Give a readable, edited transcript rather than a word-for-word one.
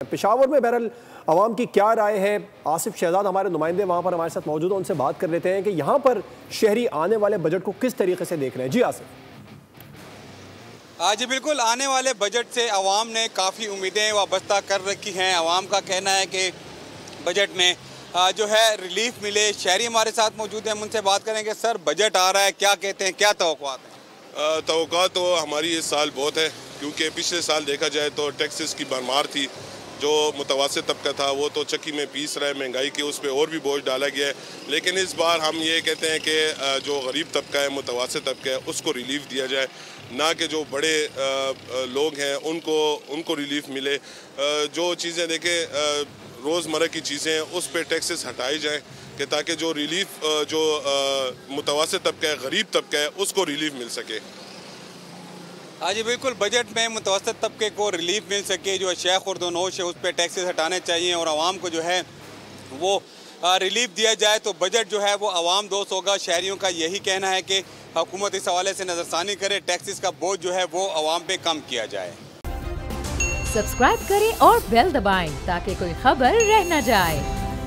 पेशावर में बहरहाल अवाम की क्या राय है? आसिफ शहजाद हमारे नुमाइंदे वहाँ पर हमारे साथ मौजूद हैं, उनसे बात कर लेते हैं कि यहाँ पर शहरी आने वाले बजट को किस तरीके से देख रहे हैं। जी आसिफ। जी बिल्कुल, आने वाले बजट से अवाम ने काफ़ी उम्मीदें वाबस्ता कर रखी हैं। अवाम का कहना है कि बजट में जो है रिलीफ मिले। शहरी हमारे साथ मौजूद हैं, उनसे बात करेंगे। सर, बजट आ रहा है, क्या कहते हैं, क्या तवक्कुआत है? तवक्कुआत तो हमारी इस साल बहुत है, क्योंकि पिछले साल देखा जाए तो टैक्सेस की भरमार थी। जो मुतवस्सित तबका था वो तो चक्की में पीस रहा है, महंगाई के उस पर और भी बोझ डाला गया है। लेकिन इस बार हम ये कहते हैं कि जो गरीब तबका है, मुतवस्सित तबका है, उसको रिलीफ दिया जाए, ना कि जो बड़े लोग हैं उनको रिलीफ मिले। जो चीज़ें देखें, रोज़मर्रा की चीज़ें हैं, उस पर टैक्सेस हटाए जाएँ कि ताकि जो रिलीफ जो मुतवस्सित तबका है, गरीब तबका है, उसको रिलीफ मिल सके। जी बिल्कुल, बजट में मुतवस्सित तबके को रिलीफ मिल सके। जो शेख और दोनोश है उस पर टैक्सेस हटाने चाहिए और आवाम को जो है वो रिलीफ दिया जाए, तो बजट जो है वो आवाम दोस्त होगा। शहरियों का यही कहना है कि हुकूमत इस हवाले से नज़रसानी करे, टैक्सेस का बोझ जो है वो आवाम पे कम किया जाए। सब्सक्राइब करें और बेल दबाएं ताकि कोई खबर रह न जाए।